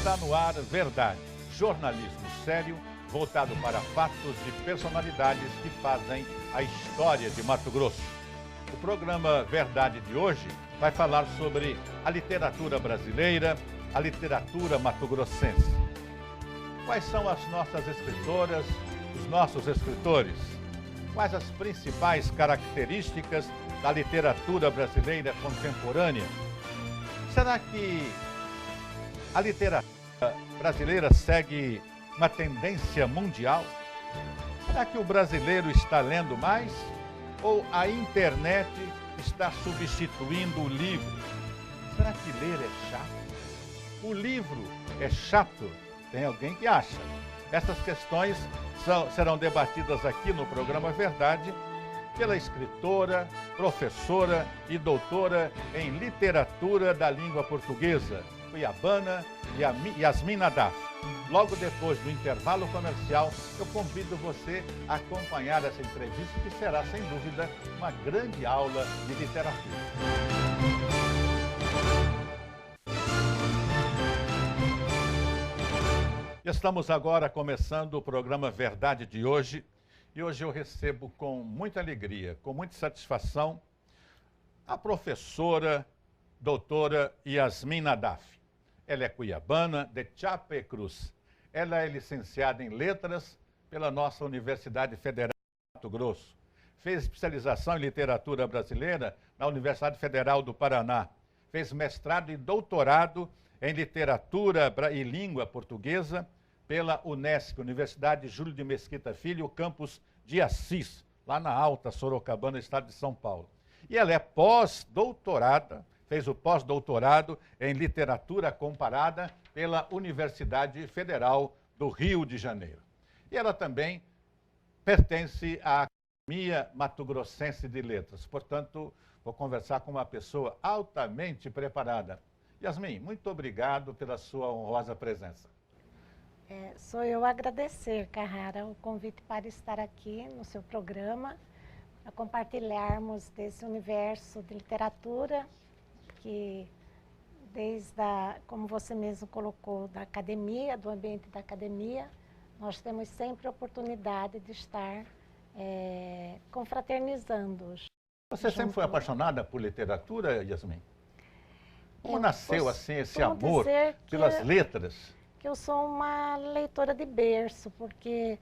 Está no ar Verdade, jornalismo sério, voltado para fatos de personalidades que fazem a história de Mato Grosso. O programa Verdade de hoje vai falar sobre a literatura brasileira, a literatura mato-grossense. Quais são as nossas escritoras, os nossos escritores? Quais as principais características da literatura brasileira contemporânea? Será que a literatura brasileira segue uma tendência mundial? Será que o brasileiro está lendo mais? Ou a internet está substituindo o livro? Será que ler é chato? O livro é chato? Tem alguém que acha. Essas questões serão debatidas aqui no programa Verdade pela escritora, professora e doutora em literatura da língua portuguesa, cuiabana, Yasmin Nadaf. Logo depois do intervalo comercial, eu convido você a acompanhar essa entrevista, que será, sem dúvida, uma grande aula de literatura. Estamos agora começando o programa Verdade de hoje, e hoje eu recebo com muita alegria, com muita satisfação, a professora, doutora Yasmin Nadaf. Ela é cuiabana, de Chapecruz. Ela é licenciada em Letras pela nossa Universidade Federal de Mato Grosso. Fez especialização em literatura brasileira na Universidade Federal do Paraná. Fez mestrado e doutorado em literatura e língua portuguesa pela Unesp, Universidade Júlio de Mesquita Filho, campus de Assis, lá na Alta Sorocabana, estado de São Paulo. E ela é pós-doutorada, fez o pós-doutorado em literatura comparada pela Universidade Federal do Rio de Janeiro. E ela também pertence à Academia Mato-Grossense de Letras. Portanto, vou conversar com uma pessoa altamente preparada. Yasmin, muito obrigado pela sua honrosa presença. Sou eu a agradecer, Carrara, o convite para estar aqui no seu programa, a compartilharmos desse universo de literatura que, como você mesmo colocou, da academia, do ambiente da academia, nós temos sempre a oportunidade de estar confraternizando. Você sempre foi apaixonada por literatura, Yasmin? Como nasceu assim esse amor pelas letras? Que eu sou uma leitora de berço, porque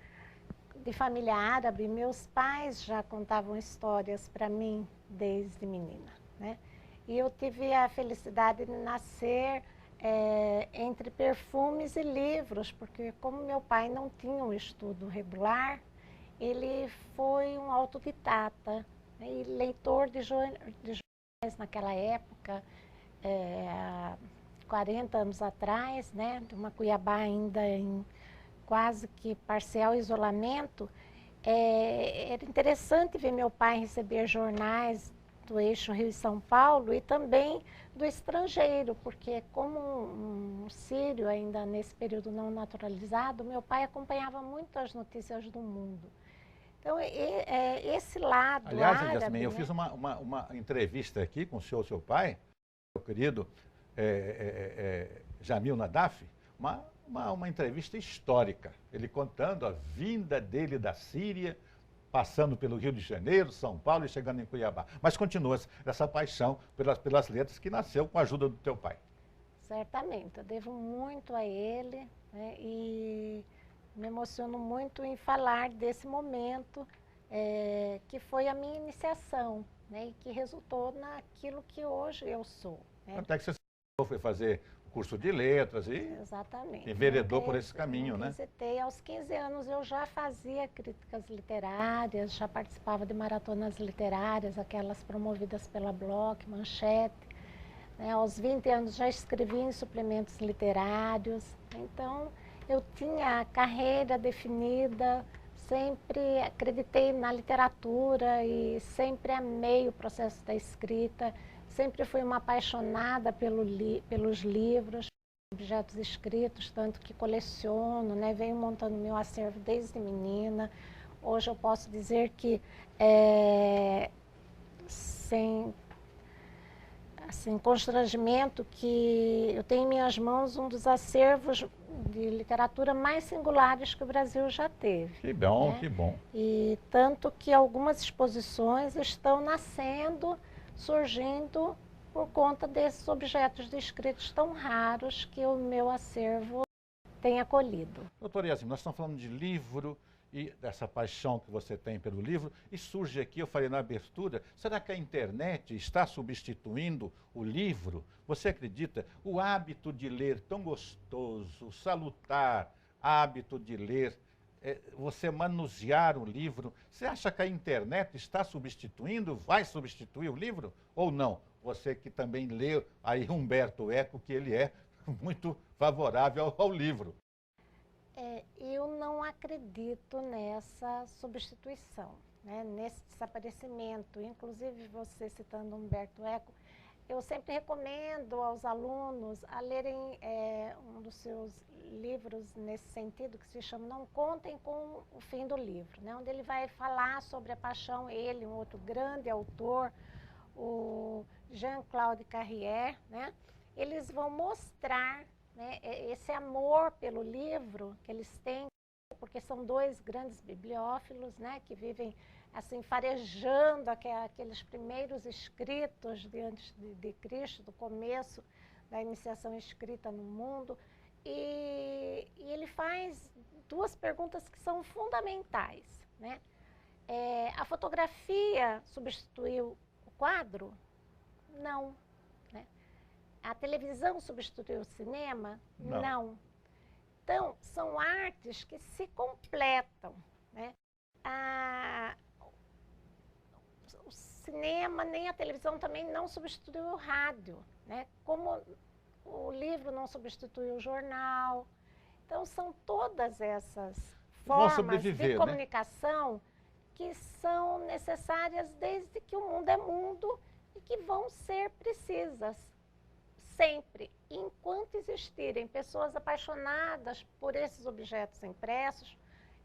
de família árabe, meus pais já contavam histórias para mim desde menina, né? E eu tive a felicidade de nascer entre perfumes e livros, porque como meu pai não tinha um estudo regular, ele foi um autodidata, né? E leitor de jornais naquela época, 40 anos atrás, né, de uma Cuiabá ainda em quase que parcial isolamento, era interessante ver meu pai receber jornais do eixo Rio e São Paulo e também do estrangeiro, porque como um sírio ainda nesse período não naturalizado, meu pai acompanhava muito as notícias do mundo. Então, esse lado Aliás, árabe, Yasmin, eu né? fiz uma entrevista aqui com o seu pai, meu querido Jamil Nadaf, uma entrevista histórica, ele contando a vinda dele da Síria, passando pelo Rio de Janeiro, São Paulo e chegando em Cuiabá. Mas continua essa paixão pelas letras que nasceu com a ajuda do teu pai. Certamente, eu devo muito a ele, né, e me emociono muito em falar desse momento que foi a minha iniciação, né, e que resultou naquilo que hoje eu sou. Né? Até que você foi fazer o curso de letras e Exatamente. enveredou por esse caminho, né? Visitei, aos 15 anos eu já fazia críticas literárias, já participava de maratonas literárias, aquelas promovidas pela Bloch, Manchete. Né? Aos 20 anos já escrevi em suplementos literários. Então, eu tinha a carreira definida, sempre acreditei na literatura e sempre amei o processo da escrita. Sempre fui uma apaixonada pelos livros, objetos escritos, tanto que coleciono, né? Venho montando meu acervo desde menina. Hoje eu posso dizer que sem assim, constrangimento que eu tenho em minhas mãos um dos acervos de literatura mais singulares que o Brasil já teve. Que bom, né? que bom. E tanto que algumas exposições estão nascendo, surgindo por conta desses objetos descritos tão raros que o meu acervo tem acolhido. Doutora Yasmin, nós estamos falando de livro e dessa paixão que você tem pelo livro, e surge aqui, eu falei na abertura, será que a internet está substituindo o livro? Você acredita? O hábito de ler tão gostoso, salutar, hábito de ler, você manusear um livro, você acha que a internet está substituindo, vai substituir o livro ou não? Você que também leu aí Humberto Eco, que ele é muito favorável ao livro. Eu não acredito nessa substituição, né? Nesse desaparecimento. Inclusive, você citando Humberto Eco, eu sempre recomendo aos alunos a lerem um dos seus livros nesse sentido, que se chama Não Contem com o Fim do Livro, né? Onde ele vai falar sobre a paixão, ele, um outro grande autor, o Jean-Claude Carrière, né? Eles vão mostrar, né, esse amor pelo livro que eles têm, porque são dois grandes bibliófilos, né, que vivem assim farejando aqueles primeiros escritos de antes de Cristo, do começo da iniciação escrita no mundo, e ele faz duas perguntas que são fundamentais, né? A fotografia substituiu o quadro? Não. A televisão substituiu o cinema? Não. Então, são artes que se completam, né? O cinema nem a televisão também não substituiu o rádio, né? Como o livro não substituiu o jornal. Então, são todas essas formas de comunicação, né, que são necessárias desde que o mundo é mundo e que vão ser precisas. Sempre, enquanto existirem pessoas apaixonadas por esses objetos impressos,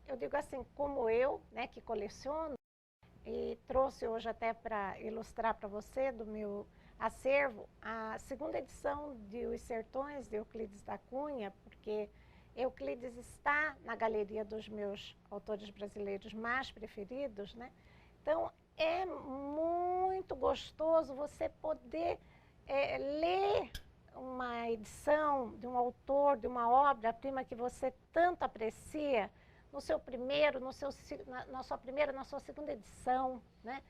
eu digo assim, como eu, né, que coleciono, e trouxe hoje até para ilustrar para você do meu acervo, a segunda edição de Os Sertões, de Euclides da Cunha, porque Euclides está na galeria dos meus autores brasileiros mais preferidos, né? Então, é muito gostoso você poder ler uma edição de um autor, de uma obra-prima que você tanto aprecia, no seu primeiro, na sua primeira, na sua segunda edição, né?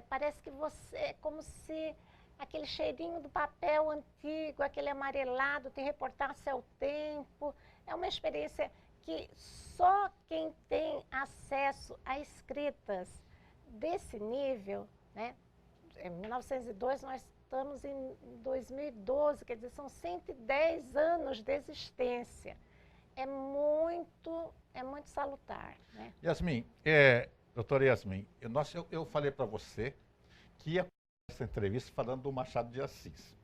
Parece que você, é como se aquele cheirinho do papel antigo, aquele amarelado, te reportasse ao tempo. É uma experiência que só quem tem acesso a escritas desse nível, né? Em 1902 nós estamos em 2012, quer dizer, são 110 anos de existência. É muito salutar, né? Yasmin, doutora Yasmin, eu falei para você que ia essa entrevista falando do Machado de Assis.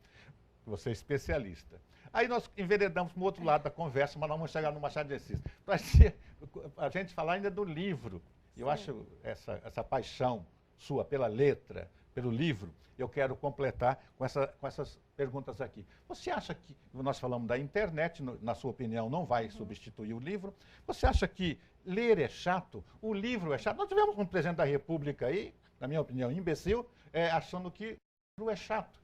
Você é especialista. Aí nós enveredamos para o outro lado da conversa, mas nós vamos chegar no Machado de Assis. Para a gente falar ainda do livro. Eu acho essa paixão sua pela letra, pelo livro, eu quero completar com essas perguntas aqui. Você acha que, nós falamos da internet, na sua opinião, não vai substituir o livro? Você acha que ler é chato? O livro é chato? Nós tivemos um presidente da República aí, na minha opinião, imbecil, achando que o livro é chato.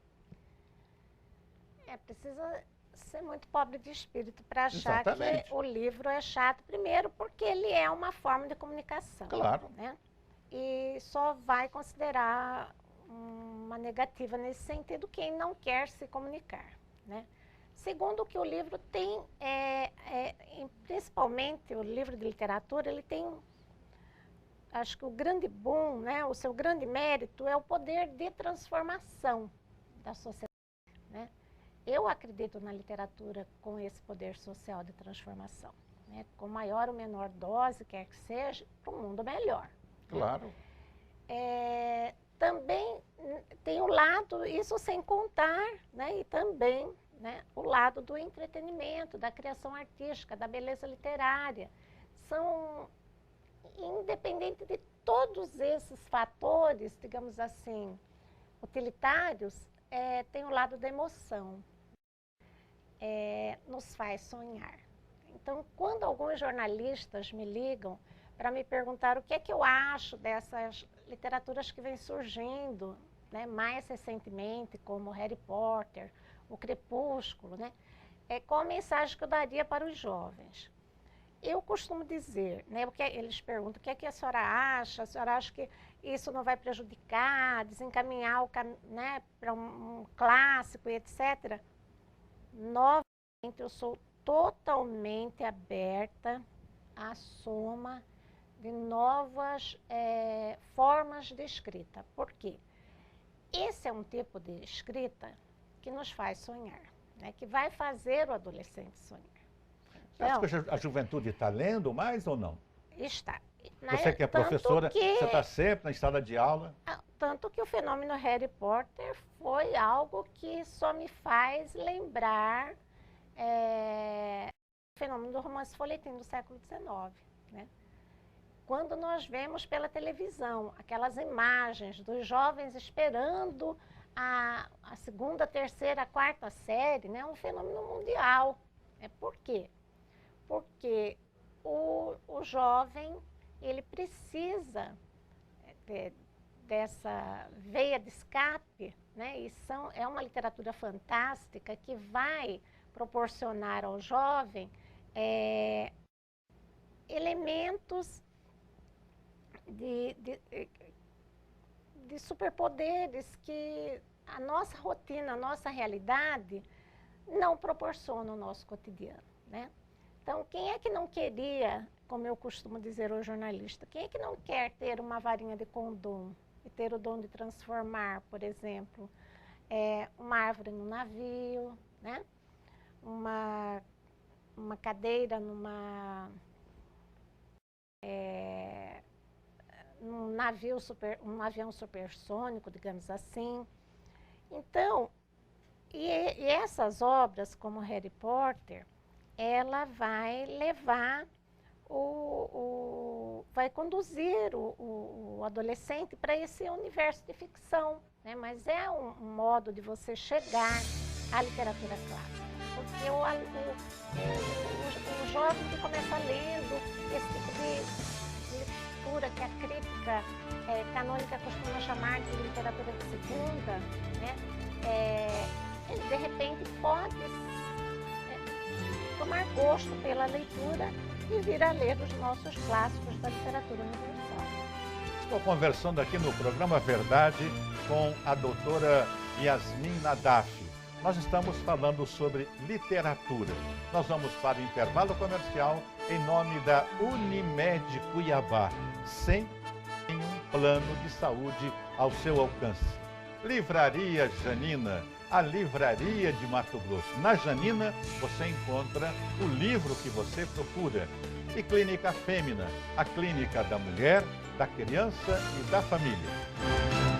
Precisa ser muito pobre de espírito para achar Exatamente. que o livro é chato, primeiro porque ele é uma forma de comunicação. Claro. Né? E só vai considerar uma negativa nesse sentido quem não quer se comunicar, né? Segundo, que o livro tem, principalmente o livro de literatura, ele tem, acho que o grande boom, né, o seu grande mérito é o poder de transformação da sociedade, né? Eu acredito na literatura com esse poder social de transformação, né? Com maior ou menor dose, quer que seja, para um mundo melhor. Claro. Também tem o lado, isso sem contar, né, e também, né, o lado do entretenimento, da criação artística, da beleza literária. São, independente de todos esses fatores, digamos assim, utilitários, tem o lado da emoção, nos faz sonhar. Então, quando alguns jornalistas me ligam para me perguntar o que é que eu acho dessas literaturas que vêm surgindo, né, mais recentemente, como Harry Potter, o Crepúsculo, né, qual a mensagem que eu daria para os jovens? Eu costumo dizer, né, porque eles perguntam, o que é que a senhora acha? A senhora acha que isso não vai prejudicar, desencaminhar né, para um clássico e etc.? Novamente, eu sou totalmente aberta à soma de novas formas de escrita. Por quê? Esse é um tipo de escrita que nos faz sonhar, né, que vai fazer o adolescente sonhar. Você acha que a juventude está lendo mais ou não? Está. Você que é professora, você está sempre na sala de aula? Tanto que o fenômeno Harry Potter foi algo que só me faz lembrar o fenômeno do romance folhetim do século XIX, né? Quando nós vemos pela televisão aquelas imagens dos jovens esperando a segunda, terceira, quarta série, né? Um fenômeno mundial. Por quê? Porque o jovem, ele precisa dessa veia de escape, né? E é uma literatura fantástica que vai proporcionar ao jovem elementos de superpoderes que a nossa rotina, a nossa realidade não proporciona o nosso cotidiano, né? Então, quem é que não queria, como eu costumo dizer ao jornalista, quem é que não quer ter uma varinha de condom e ter o dom de transformar, por exemplo, uma árvore num navio, né? Uma cadeira num um avião supersônico, digamos assim. Então, e essas obras, como Harry Potter, ela vai levar vai conduzir o adolescente para esse universo de ficção, né? Mas é um modo de você chegar à literatura clássica, porque o jovem que começa lendo esse tipo de literatura que a crítica canônica costuma chamar de literatura de segunda, né? Ele de repente pode tomar gosto pela leitura e vir a ler os nossos clássicos da literatura universal. Estou conversando aqui no programa Verdade com a doutora Yasmin Nadaf. Nós estamos falando sobre literatura. Nós vamos para o intervalo comercial em nome da Unimed Cuiabá, sem nenhum plano de saúde ao seu alcance. Livraria Janina, a livraria de Mato Grosso. Na Janina você encontra o livro que você procura. E Clínica Fêmea, a clínica da mulher, da criança e da família.